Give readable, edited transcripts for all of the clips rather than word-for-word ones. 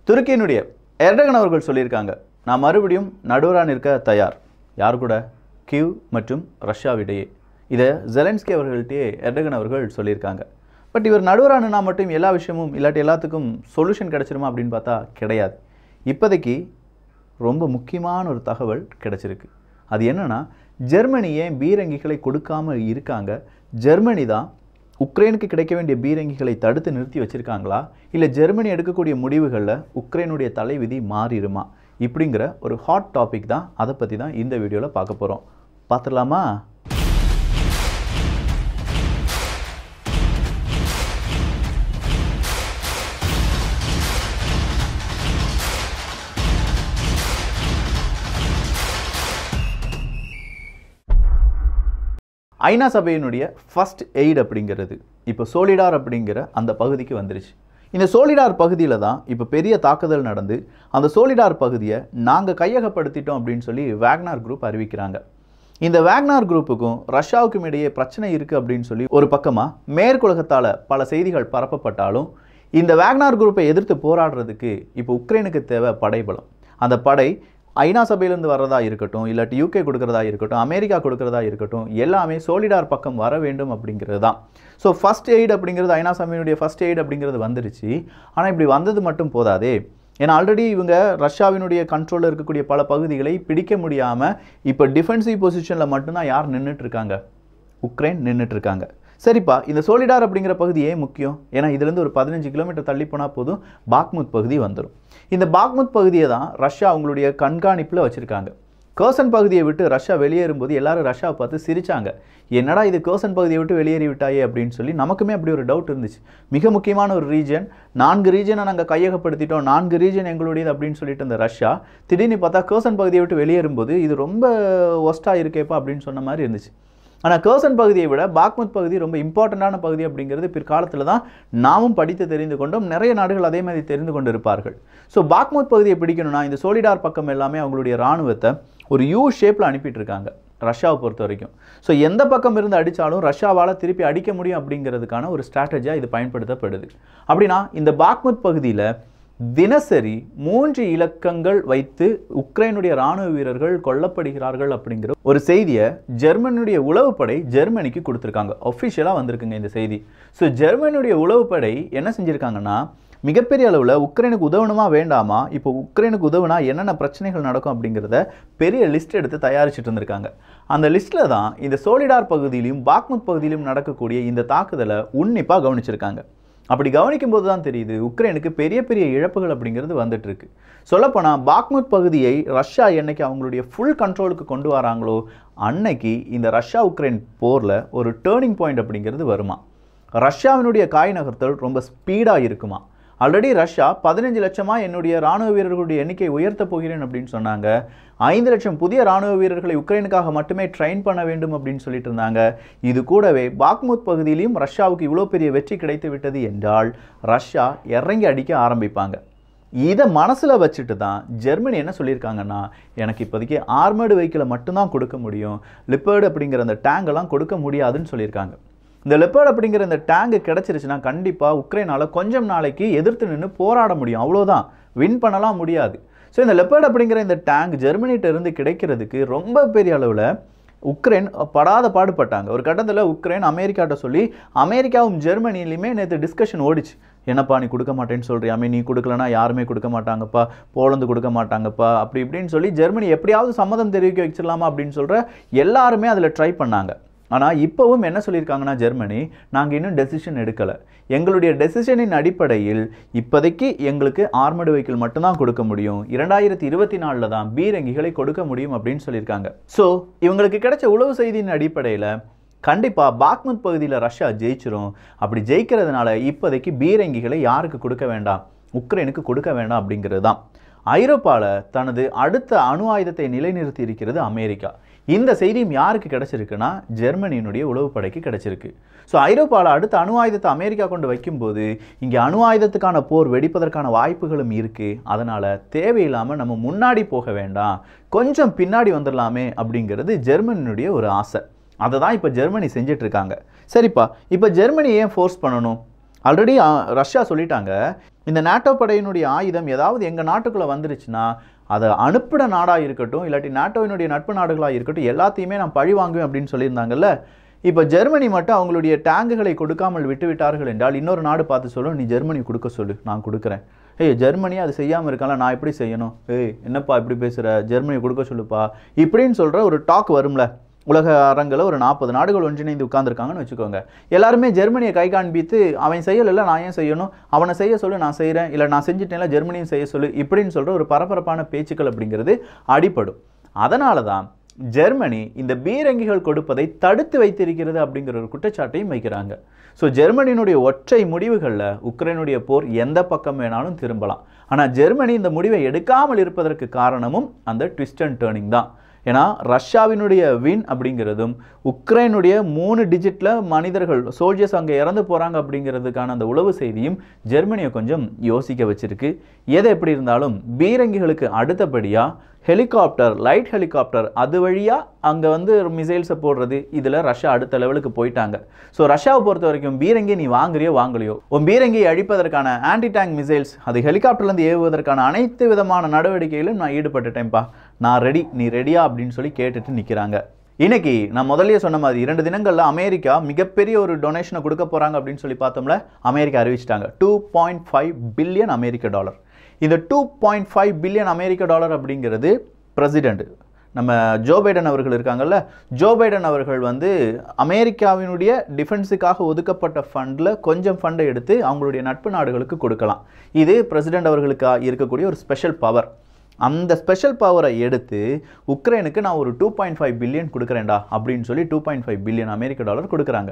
துருக்கியினுடைய Erdogan அவர்கள் சொல்லியிருக்காங்க, நான் மறுபடியும் நடுவராக நிற்க தயார். யார் கூட? கிவ் மற்றும் ரஷ்யாவிடையே. இதை ஜெலன்ஸ்கி அவர்கள்ட்டே எர்டகன் அவர்கள் சொல்லியிருக்காங்க. பட் இவர் நடுவரானா மட்டும் எல்லா விஷயமும் இல்லாட்டி எல்லாத்துக்கும் சொல்யூஷன் கிடைச்சிருமா அப்படின்னு பார்த்தா கிடையாது. இப்போதைக்கு ரொம்ப முக்கியமான ஒரு தகவல் கிடைச்சிருக்கு. அது என்னன்னா, ஜெர்மனி ஏன் பீரங்கிகளை கொடுக்காமல் இருக்காங்க? ஜெர்மனி தான் உக்ரைனுக்கு கிடைக்க வேண்டிய பீரங்கிகளை தடுத்து நிறுத்தி வச்சுருக்காங்களா, இல்லை ஜெர்மனி எடுக்கக்கூடிய முடிவுகளில் உக்ரைனுடைய தலைவிதி மாறிடுமா? இப்படிங்கிற ஒரு ஹாட் டாபிக் தான். அதை பற்றி தான் இந்த வீடியோவில் பார்க்க போகிறோம். பார்த்துடலாமா? ஐநா சபையினுடைய ஃபர்ஸ்ட் எய்ட் அப்படிங்கிறது இப்போ சோலிடார் அப்படிங்கிற அந்த பகுதிக்கு வந்துருச்சு. இந்த சோலிடார் பகுதியில் தான் இப்போ பெரிய தாக்குதல் நடந்து அந்த சோலிடார் பகுதியை நாங்கள் கையகப்படுத்திட்டோம் அப்படின்னு சொல்லி வேக்னர் குரூப் அறிவிக்கிறாங்க. இந்த வேக்னர் குரூப்புக்கும் ரஷ்யாவுக்கும் இடையே பிரச்சனை இருக்குது அப்படின்னு சொல்லி ஒரு பக்கமாக மேற்குலகத்தால் பல செய்திகள் பரப்பப்பட்டாலும், இந்த வேக்னர் குரூப்பை எதிர்த்து போராடுறதுக்கு இப்போ உக்ரைனுக்கு தேவை படைபலம். அந்த படை ஐநா சபையிலேருந்து வர்றதா இருக்கட்டும், இல்லாட்டி யூகே கொடுக்குறதா இருக்கட்டும், அமெரிக்கா கொடுக்குறதா இருக்கட்டும், எல்லாமே சோலிடார் பக்கம் வர வேண்டும் அப்படிங்கிறது தான். ஸோ ஃபர்ஸ்ட் எய்ட் அப்படிங்கிறது ஐநா சபையினுடைய ஃபர்ஸ்ட் எய்ட் அப்படிங்கிறது வந்துருச்சு. ஆனால் இப்படி வந்தது மட்டும் போதாதே. ஏன்னா ஆல்ரெடி இவங்க ரஷ்யாவினுடைய கண்ட்ரோலில் இருக்கக்கூடிய பல பகுதிகளை பிடிக்க முடியாமல் இப்போ டிஃபென்சிவ் பொசிஷனில் மட்டும்தான் யார் நின்றுட்டுருக்காங்க? உக்ரைன் நின்றுட்டுருக்காங்க. சரிப்பா, இந்த சோலிடார் அப்படிங்கிற பகுதி ஏன் முக்கியம்? ஏன்னா இதுலேருந்து ஒரு 15 கிலோமீட்டர் தள்ளி போனால் போதும் பாக்முத் பகுதி வந்துடும். இந்த பாக்முத் பகுதியை தான் ரஷ்யா அவங்களுடைய கண்காணிப்பில் வச்சுருக்காங்க. கர்சன் பகுதியை விட்டு ரஷ்யா வெளியேறும்போது எல்லாரும் ரஷ்யாவை பார்த்து சிரித்தாங்க. என்னடா இது கர்சன் பகுதியை விட்டு வெளியேறி விட்டாயே அப்படின்னு சொல்லி நமக்குமே அப்படி ஒரு டவுட் இருந்துச்சு. மிக முக்கியமான ஒரு ரீஜன், 4 ரீஜனை நாங்கள் கையகப்படுத்திட்டோம், 4 ரீஜன் எங்களுடையது அப்படின்னு சொல்லிட்டு அந்த ரஷ்யா திடீர்னு பார்த்தா கர்சன் பகுதியை விட்டு வெளியேறும்போது இது ரொம்ப ஒஸ்ட்டாக இருக்கேப்பா அப்படின்னு சொன்ன மாதிரி இருந்துச்சு. ஆனால் கர்சன் பகுதியை விட பாக்முத் பகுதி ரொம்ப இம்பார்ட்டண்ட்டான பகுதி அப்படிங்கிறது பிற்காலத்தில் தான் நாமும் படித்து தெரிந்து கொண்டோம். நிறைய நாடுகள் அதே மாதிரி தெரிந்து கொண்டு இருப்பார்கள். ஸோ பாக்முத் பகுதியை பிடிக்கணும்னா இந்த சோலிடார் பக்கம் எல்லாமே அவங்களுடைய இராணுவத்தை ஒரு யூ ஷேப்பில் அனுப்பிட்டு இருக்காங்க ரஷ்யாவை பொறுத்த வரைக்கும். ஸோ எந்த பக்கம் இருந்து அடித்தாலும் ரஷ்யாவால் திருப்பி அடிக்க முடியும் அப்படிங்கிறதுக்கான ஒரு ஸ்ட்ராட்டஜியாக இது பயன்படுத்தப்படுது. அப்படின்னா இந்த பாக்முத் பகுதியில் தினசரி 3 இலக்கங்கள் வைத்து உக்ரைனுடைய இராணுவ வீரர்கள் கொல்லப்படுகிறார்கள் அப்படிங்கிற ஒரு செய்தியை ஜெர்மனியுடைய உளவுப்படை ஜெர்மனிக்கு கொடுத்துருக்காங்க. ஒஃபிஷியலாக வந்திருக்குங்க இந்த செய்தி. ஸோ ஜெர்மனியுடைய உளவுப்படை என்ன செஞ்சுருக்காங்கன்னா, மிகப்பெரிய அளவில் உக்ரைனுக்கு உதவணுமா வேண்டாமா, இப்போ உக்ரைனுக்கு உதவுனா என்னென்ன பிரச்சனைகள் நடக்கும் அப்படிங்கிறத பெரிய லிஸ்ட் எடுத்து தயாரிச்சுட்டு இருந்திருக்காங்க. அந்த லிஸ்ட்டில் தான் இந்த சோலிடார் பகுதியிலும் பாக்முத் பகுதியிலும் நடக்கக்கூடிய இந்த தாக்குதலை உன்னிப்பாக கவனிச்சிருக்காங்க. அப்படி கவனிக்கும் போது தான் தெரியுது உக்ரைனுக்கு பெரிய பெரிய இழப்புகள் அப்படிங்கிறது வந்துட்டு இருக்கு. சொல்லப்போனால் பாக்முத் பகுதியை ரஷ்யா என்னைக்கு அவங்களுடைய ஃபுல் கண்ட்ரோலுக்கு கொண்டு வராங்களோ அன்னைக்கு இந்த ரஷ்யா உக்ரைன் போரில் ஒரு டேர்னிங் பாயிண்ட் அப்படிங்கிறது வருமா. ரஷ்யாவினுடைய காய் நகர்த்தல் ரொம்ப ஸ்பீடாக இருக்குமா. ஆல்ரெடி ரஷ்யா 15 லட்சமாக என்னுடைய இராணுவ வீரர்களுடைய எண்ணிக்கை உயர்த்த போகிறேன் அப்படின்னு சொன்னாங்க. 5 லட்சம் புதிய இராணுவ வீரர்களை உக்ரைனுக்காக மட்டுமே ட்ரெயின் பண்ண வேண்டும் அப்படின்னு சொல்லிட்டு இருந்தாங்க. இது கூடவே பாக்முத் பகுதியிலையும் ரஷ்யாவுக்கு இவ்வளோ பெரிய வெற்றி கிடைத்து விட்டது என்றால் ரஷ்யா இறங்கி அடிக்க ஆரம்பிப்பாங்க. இதை மனசில் வச்சுட்டு தான் ஜெர்மனி என்ன சொல்லியிருக்காங்கன்னா, எனக்கு இப்போதைக்கு ஆர்மர்டு வெஹிக்கிளை மட்டும்தான் கொடுக்க முடியும், லிப்பர்டு அப்படிங்கிற அந்த டேங்கெல்லாம் கொடுக்க முடியாதுன்னு சொல்லியிருக்காங்க. இந்த லெப்பர்ட் அப்படிங்கிற இந்த டேங்கு கிடச்சிருச்சுன்னா கண்டிப்பாக உக்ரைனால் கொஞ்சம் நாளைக்கு எதிர்த்து நின்று போராட முடியும், அவ்வளோதான். வின் பண்ணலாம் முடியாது. ஸோ இந்த லெப்பர்ட் அப்படிங்கிற இந்த டேங்க் ஜெர்மனிகிட்ட இருந்து கிடைக்கிறதுக்கு ரொம்ப பெரிய அளவில் உக்ரைன் படாத பாடுபட்டாங்க. ஒரு கட்டத்தில் உக்ரைன் அமெரிக்காட்ட சொல்லி அமெரிக்காவும் ஜெர்மனிலையுமே நேற்று டிஸ்கஷன் ஓடிச்சு. என்னப்பா நீ கொடுக்க மாட்டேன்னு சொல்கிறியாமே, நீ கொடுக்கலனா யாருமே கொடுக்க மாட்டாங்கப்பா, போலந்து கொடுக்க மாட்டாங்கப்பா, அப்படி இப்படின்னு சொல்லி ஜெர்மனி எப்படியாவது சம்மதம் தெரிவிக்க வச்சிடலாமா அப்படின்னு சொல்கிற எல்லாருமே அதில் ட்ரை பண்ணாங்க. ஆனால் இப்போவும் என்ன சொல்லியிருக்காங்கன்னா ஜெர்மனி, நாங்கள் இன்னும் டெசிஷன் எடுக்கலை, எங்களுடைய டெசிஷனின் அடிப்படையில் இப்போதைக்கு எங்களுக்கு ஆர்மர்டு வெஹிக்கிள் மட்டும்தான் கொடுக்க முடியும், 2024 தான் பீரங்கிகளை கொடுக்க முடியும் அப்படின்னு சொல்லியிருக்காங்க. ஸோ இவங்களுக்கு கிடைச்ச உளவு செய்தியின் அடிப்படையில் கண்டிப்பாக பாக்முத் பகுதியில் ரஷ்யா ஜெயிச்சிரும். அப்படி ஜெயிக்கிறதுனால இப்போதைக்கு பீரங்கிகளை யாருக்கு கொடுக்க வேண்டாம், உக்ரைனுக்கு கொடுக்க வேண்டாம் அப்படிங்கிறது தான். ஐரோப்பாவில் தனது அடுத்த அணு ஆயுதத்தை நிலைநிறுத்தி இருக்கிறது அமெரிக்கா. இந்த செய்தியும் யாருக்கு கிடைச்சிருக்குன்னா ஜெர்மனியினுடைய உளவுப்படைக்கு கிடைச்சிருக்கு. ஸோ ஐரோப்பாவில் அடுத்த அணு ஆயுதத்தை அமெரிக்கா கொண்டு வைக்கும்போது இங்கே அணு ஆயுதத்துக்கான போர் வெடிப்பதற்கான வாய்ப்புகளும் இருக்குது. அதனால் தேவையில்லாமல் நம்ம முன்னாடி போக வேண்டாம், கொஞ்சம் பின்னாடி வந்துடலாமே அப்படிங்கிறது ஜெர்மனியினுடைய ஒரு ஆசை. அதை தான் இப்போ ஜெர்மனி செஞ்சிட்ருக்காங்க. சரிப்பா, இப்போ ஜெர்மனி ஏன் ஃபோர்ஸ் பண்ணணும்? ஆல்ரெடி ரஷ்யா சொல்லிட்டாங்க, இந்த நாட்டோ படையினுடைய ஆயுதம் ஏதாவது எங்கள் நாட்டுக்குள்ளே வந்துருச்சுன்னா அதை அனுப்பின நாடாக இருக்கட்டும், இல்லாட்டி நாட்டோவினுடைய நட்பு நாடுகளாக இருக்கட்டும், எல்லாத்தையுமே நான் பழி வாங்குவேன் அப்படின்னு சொல்லியிருந்தாங்கல்ல. இப்போ ஜெர்மனி மட்டும் அவங்களுடைய டேங்குகளை கொடுக்காமல் விட்டு விட்டார்கள் என்றால் இன்னொரு நாடு பார்த்து சொல்லும், நீ ஜெர்மனி கொடுக்க சொல்லு, நான் கொடுக்குறேன். ஜெர்மனி அது செய்யாமல் இருக்கால, நான் எப்படி செய்யணும்? என்னப்பா இப்படி பேசுகிற, ஜெர்மனியை கொடுக்க சொல்லுப்பா இப்படின்னு சொல்கிற ஒரு டாக் வரும்ல. உலக அரங்கில் ஒரு 40 நாடுகள் ஒன்றிணைந்து உட்கார்ந்துருக்காங்கன்னு வச்சுக்கோங்க. எல்லாருமே ஜெர்மனியை கை காண்பித்து அவன் செய்யலை, நான் ஏன் செய்யணும், அவனை செய்ய சொல்லு, நான் செய்கிறேன், இல்லை நான் செஞ்சுட்டேன்ல ஜெர்மனியும் செய்ய சொல்லு இப்படின்னு சொல்கிற ஒரு பரபரப்பான பேச்சுக்கள் அப்படிங்கிறது அடிப்படும். அதனால தான் ஜெர்மனி இந்த பீரங்கிகள் கொடுப்பதை தடுத்து வைத்திருக்கிறது அப்படிங்கிற ஒரு குற்றச்சாட்டையும் வைக்கிறாங்க. ஸோ ஜெர்மனியினுடைய ஒற்றை முடிவுகளில் உக்ரைனுடைய போர் எந்த பக்கம் வேணாலும் திரும்பலாம். ஆனால் ஜெர்மனி இந்த முடிவை எடுக்காமல் இருப்பதற்கு காரணமும் அந்த ட்விஸ்ட் அண்ட் டேர்னிங் தான். ஏன்னா ரஷ்யாவினுடைய வின் அப்படிங்கிறதும் உக்ரைனுடைய 3 டிஜிட்டில் மனிதர்கள் சோல்ஜர்ஸ் அங்கே இறந்து போகிறாங்க அப்படிங்கிறதுக்கான அந்த உளவு செய்தியும் ஜெர்மனியை கொஞ்சம் யோசிக்க வச்சிருக்கு. எது எப்படி இருந்தாலும் பீரங்கிகளுக்கு அடுத்தபடியாக ஹெலிகாப்டர், லைட் ஹெலிகாப்டர் அது வழியாக அங்கே வந்து மிசைல்ஸை போடுறது, இதில் ரஷ்யா அடுத்த லெவலுக்கு போயிட்டாங்க. ஸோ ரஷ்யாவை பொறுத்த வரைக்கும் பீரங்கி நீ வாங்குறியோ வாங்கலையோ, உன் பீரங்கியை அழிப்பதற்கான ஆன்டி டேங்க் மிசைல்ஸ் அது ஹெலிகாப்டர்லேருந்து ஏவுவதற்கான அனைத்து விதமான நடவடிக்கையிலும் நான் ஈடுபட்டுட்டேன்ப்பா, நான் ரெடி, நீ ரெடியா அப்படின்னு சொல்லி கேட்டுட்டு நிற்கிறாங்க. இன்னைக்கு நான் முதல்லயே சொன்ன மாதிரி 2 தினங்களில் அமெரிக்கா மிகப்பெரிய ஒரு டொனேஷனை கொடுக்க போகிறாங்க அப்படின்னு சொல்லி பார்த்தோம்ல. அமெரிக்கா அறிவிச்சிட்டாங்க $2.5 பில்லியன் அமெரிக்க டாலர். இந்த $2.5 பில்லியன் அமெரிக்க டாலர் அப்படிங்கிறது பிரசிடெண்ட் நம்ம ஜோ பைடன் அவர்கள் இருக்காங்கல்ல, ஜோ பைடன் அவர்கள் வந்து அமெரிக்காவினுடைய டிஃபென்ஸுக்காக ஒதுக்கப்பட்ட ஃபண்டில் கொஞ்சம் ஃபண்டை எடுத்து அவங்களுடைய நட்பு நாடுகளுக்கு கொடுக்கலாம். இது பிரசிடெண்ட் அவர்களுக்கு இருக்கக்கூடிய ஒரு ஸ்பெஷல் பவர். அந்த ஸ்பெஷல் பவரை எடுத்து உக்ரைனுக்கு நான் ஒரு 2.5 பில்லியன் கொடுக்குறேன்டா அப்படின்னு சொல்லி 2.5 பில்லியன் அமெரிக்க டாலர் கொடுக்குறாங்க.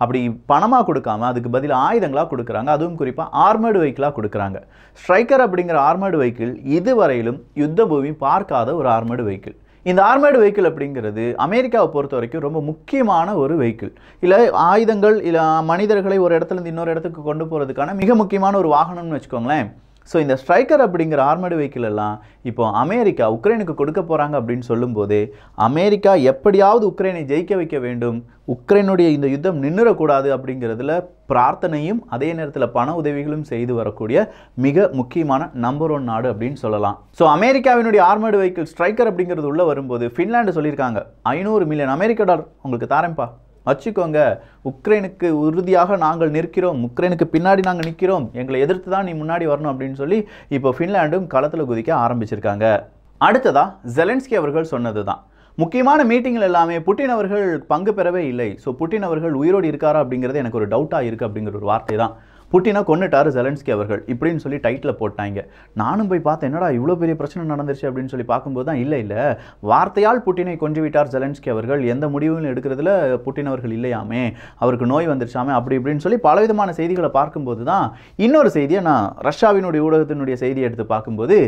அப்படி பணமாக கொடுக்காம அதுக்கு பதில் ஆயுதங்களாக கொடுக்குறாங்க. அதுவும் குறிப்பாக ஆர்மர்டு வெஹிக்கிளாக கொடுக்குறாங்க. ஸ்ட்ரைக்கர் அப்படிங்கிற ஆர்மர்டு வெஹிக்கிள் இதுவரையிலும் யுத்த பூமி பார்க்காத ஒரு ஆர்மர்டு வெஹிக்கிள். இந்த ஆர்மர்டு வெஹிக்கிள் அப்படிங்கிறது அமெரிக்காவை பொறுத்த வரைக்கும் ரொம்ப முக்கியமான ஒரு வெஹிக்கிள். இல்லை ஆயுதங்கள் இல்லை மனிதர்களை ஒரு இடத்துலேருந்து இன்னொரு இடத்துக்கு கொண்டு போகிறதுக்கான மிக முக்கியமான ஒரு வாகனம்னு வச்சுக்கோங்களேன். ஸோ இந்த ஸ்ட்ரைக்கர் அப்படிங்கிற ஆர்மர்டு வெஹிக்கிள் எல்லாம் இப்போ அமெரிக்கா உக்ரைனுக்கு கொடுக்க போகிறாங்க அப்படின்னு சொல்லும்போது அமெரிக்கா எப்படியாவது உக்ரைனை ஜெயிக்க வைக்க வேண்டும், உக்ரைனுடைய இந்த யுத்தம் நின்றுடக்கூடாது அப்படிங்கிறதுல பிரார்த்தனையும் அதே நேரத்தில் பண உதவிகளும் செய்து வரக்கூடிய மிக முக்கியமான நம்பர் 1 நாடு அப்படின்னு சொல்லலாம். ஸோ அமெரிக்காவினுடைய ஆர்மர்டு வெஹிக்கிள் ஸ்ட்ரைக்கர் அப்படிங்கிறது உள்ளே வரும்போது ஃபின்லாண்டு சொல்லியிருக்காங்க, $500 மில்லியன் அமெரிக்க டாலர் உங்களுக்கு தாரேன்ப்பா, வச்சுக்கோங்க, உக்ரைனுக்கு உறுதியாக நாங்கள் நிற்கிறோம், உக்ரைனுக்கு பின்னாடி நாங்கள் நிற்கிறோம், எங்களை எதிர்த்து தான் நீ முன்னாடி வரணும் அப்படின்னு சொல்லி இப்போ ஃபின்லாண்டும் களத்தில் குதிக்க ஆரம்பிச்சிருக்காங்க. அடுத்ததா ஜெலன்ஸ்கி அவர்கள் சொன்னது தான் முக்கியமான மீட்டிங்கில் எல்லாமே புட்டின் அவர்கள் பங்கு பெறவே இல்லை. ஸோ புட்டின் அவர்கள் உயிரோடு இருக்காரா அப்படிங்கிறது எனக்கு ஒரு டவுட்டாக இருக்குது அப்படிங்கிற ஒரு வார்த்தை தான். புட்டினை கொன்னுட்டாரு ஜெலன்ஸ்கி அவர்கள் இப்படின்னு சொல்லி டைட்டில் போட்டாங்க. நானும் போய் பார்த்தேன், என்னடா இவ்வளோ பெரிய பிரச்சனை நடந்துருச்சு அப்படின்னு சொல்லி பார்க்கும்போது தான் இல்லை வார்த்தையால் புட்டினை கொன்று விட்டார் ஜெலன்ஸ்கி அவர்கள், எந்த முடிவும் எடுக்கிறதுல புட்டின் அவர்கள் இல்லையாமே, அவருக்கு நோய் வந்துருச்சாமே அப்படி இப்படின்னு சொல்லி பலவிதமான செய்திகளை பார்க்கும்போது தான் இன்னொரு செய்தியை நான் ரஷ்யாவினுடைய ஊடகத்தினுடைய செய்தியை எடுத்து பார்க்கும்போது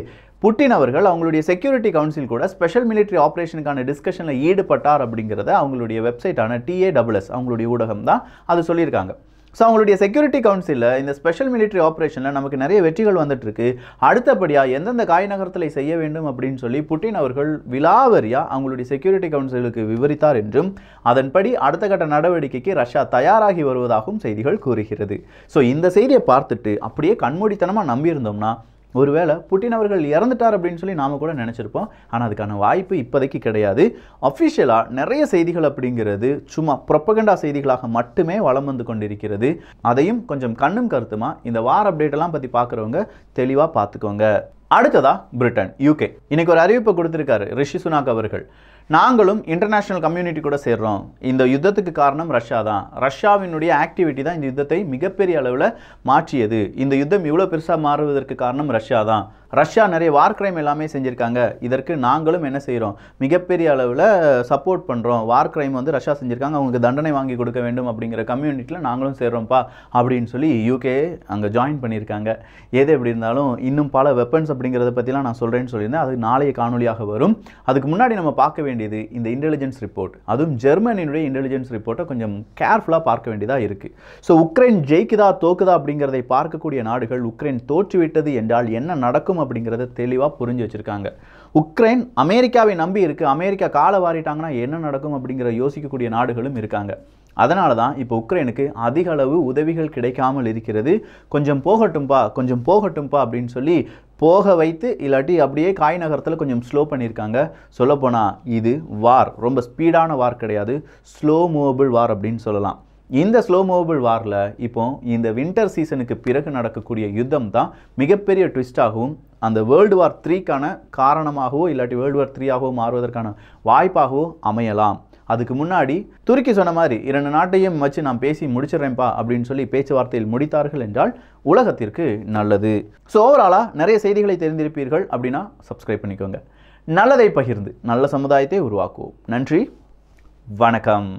புட்டின் அவர்கள் அவங்களுடைய செக்யூரிட்டி கவுன்சில் கூட ஸ்பெஷல் மிலிட்டரி ஆப்ரேஷனுக்கான டிஸ்கஷனில் ஈடுபட்டார் அப்படிங்கிறத அவங்களுடைய வெப்சைட்டான TASS அவங்களுடைய ஊடகம் தான் அது சொல்லியிருக்காங்க. ஸோ அவங்களுடைய செக்யூரிட்டி கவுன்சிலில் இந்த ஸ்பெஷல் மிலிட்டரி ஆப்ரேஷனில் நமக்கு நிறைய வெற்றிகள் வந்துட்டுருக்கு, அடுத்தபடியாக எந்தெந்த காய் நகரத்தில் செய்ய வேண்டும் அப்படின்னு சொல்லி புட்டின் அவர்கள் விலாவரியாக அவங்களுடைய செக்யூரிட்டி கவுன்சிலுக்கு விவரித்தார் என்றும் அதன்படி அடுத்த கட்ட நடவடிக்கைக்கு ரஷ்யா தயாராகி வருவதாகவும் செய்திகள் கூறுகிறது. ஸோ இந்த செய்தியை பார்த்துட்டு அப்படியே கண்மூடித்தனமாக நம்பியிருந்தோம்னா ஒருவேளை புட்டின் அவர்கள் இறந்துட்டார் அப்படின்னு சொல்லி நாம கூட நினச்சிருப்போம். ஆனால் அதுக்கான வாய்ப்பு இப்போதைக்கு கிடையாது. அஃபிஷியலாக நிறைய செய்திகள் அப்படிங்கிறது சும்மா ப்ரொபகண்டா செய்திகளாக மட்டுமே வலம் வந்து கொண்டிருக்கிறது. அதையும் கொஞ்சம் கண்ணும் கருத்துமா இந்த வார அப்டேட்டெல்லாம் பற்றி பார்க்குறவங்க தெளிவாக பார்த்துக்கோங்க. அடுத்ததா பிரிட்டன், UK இன்னைக்கு ஒரு அறிவிப்பை கொடுத்துருக்காரு ரிஷி சுனாக் அவர்கள். நாங்களும் இன்டர்நேஷனல் கம்யூனிட்டி கூட சேர்றோம், இந்த யுத்தத்துக்கு காரணம் ரஷ்யா தான், ரஷ்யாவினுடைய ஆக்டிவிட்டி தான் இந்த யுத்தத்தை மிகப்பெரிய அளவில் மாற்றியது, இந்த யுத்தம் இவ்வளோ பெருசாக மாறுவதற்கு காரணம் ரஷ்யா தான், ரஷ்யா நிறைய வார் கிரைம் எல்லாமே செஞ்சுருக்காங்க, இதற்கு நாங்களும் என்ன செய்கிறோம், மிகப்பெரிய அளவில் சப்போர்ட் பண்ணுறோம், வார் கிரைம் வந்து ரஷ்யா செஞ்சுருக்காங்க, அவங்களுக்கு தண்டனை வாங்கி கொடுக்க வேண்டும் அப்படிங்கிற கம்யூனிட்டியில் நாங்களும் சேர்றோம்ப்பா அப்படின்னு சொல்லி UK அங்கே ஜாயின் பண்ணியிருக்காங்க. எது எப்படி இருந்தாலும் இன்னும் பல வெப்பன்ஸ் அப்படிங்கிறத பற்றிலாம் நான் சொல்கிறேன்னு சொல்லியிருந்தேன், அது நாளைய காணொலியாக வரும். அதுக்கு முன்னாடி நம்ம பார்க்க வேண்டியது இந்த இன்டெலிஜென்ஸ் ரிப்போர்ட், அதுவும் ஜெர்மனியுடைய இன்டெலிஜென்ஸ் ரிப்போர்ட்டை கொஞ்சம் கேர்ஃபுல்லாக பார்க்க வேண்டியதாக இருக்குது. ஸோ உக்ரைன் ஜெயிக்குதா தோக்குதா அப்படிங்கிறதை பார்க்கக்கூடிய நாடுகள் உக்ரைன் தோற்றுவிட்டது என்றால் என்ன நடக்கும் அப்படிங்கிறத தெளிவாக புரிஞ்சு வச்சிருக்காங்க. உக்ரைன் அமெரிக்காவை நம்பி இருக்கு, அமெரிக்கா காலை வாரிட்டாங்கன்னா என்ன நடக்கும் அப்படிங்கிற யோசிக்கக்கூடிய நாடுகளும் இருக்காங்க. அதனால தான் இப்போ உக்ரைனுக்கு அதிக அளவு உதவிகள் கிடைக்காமல் இருக்கிறது. கொஞ்சம் போகட்டும்பா அப்படின்னு சொல்லி போக வைத்து இல்லாட்டி அப்படியே காய் நகரத்தில் கொஞ்சம் ஸ்லோ பண்ணியிருக்காங்க. சொல்லப்போனால் இது வார் ரொம்ப ஸ்பீடான வார் கிடையாது, ஸ்லோ மூவபிள் வார் அப்படின்னு சொல்லலாம். இந்த ஸ்லோ மூவபிள் வாரில் இப்போ இந்த வின்டர் சீசனுக்கு பிறகு நடக்கக்கூடிய யுத்தம் தான் மிகப்பெரிய ட்விஸ்டாகவும் அந்த வேர்ல்டு வார் 3க்கான காரணமாகவோ இல்லாட்டி வேர்ல்டு வார் 3ஆகவோ மாறுவதற்கான வாய்ப்பாகவோ அமையலாம். அதுக்கு முன்னாடி துருக்கி சொன்ன மாதிரி 2 நாட்டையும் வச்சு நான் பேசி முடிச்சிடறேன்ப்பா அப்படின்னு சொல்லி பேச்சுவார்த்தையில் முடித்தார்கள் என்றால் உலகத்திற்கு நல்லது. ஸோ ஓவராலாக நிறைய செய்திகளை தெரிந்திருப்பீர்கள் அப்படின்னா சப்ஸ்கிரைப் பண்ணிக்கோங்க. நல்லதை பகிர்ந்து நல்ல சமுதாயத்தை உருவாக்குவோம். நன்றி, வணக்கம்.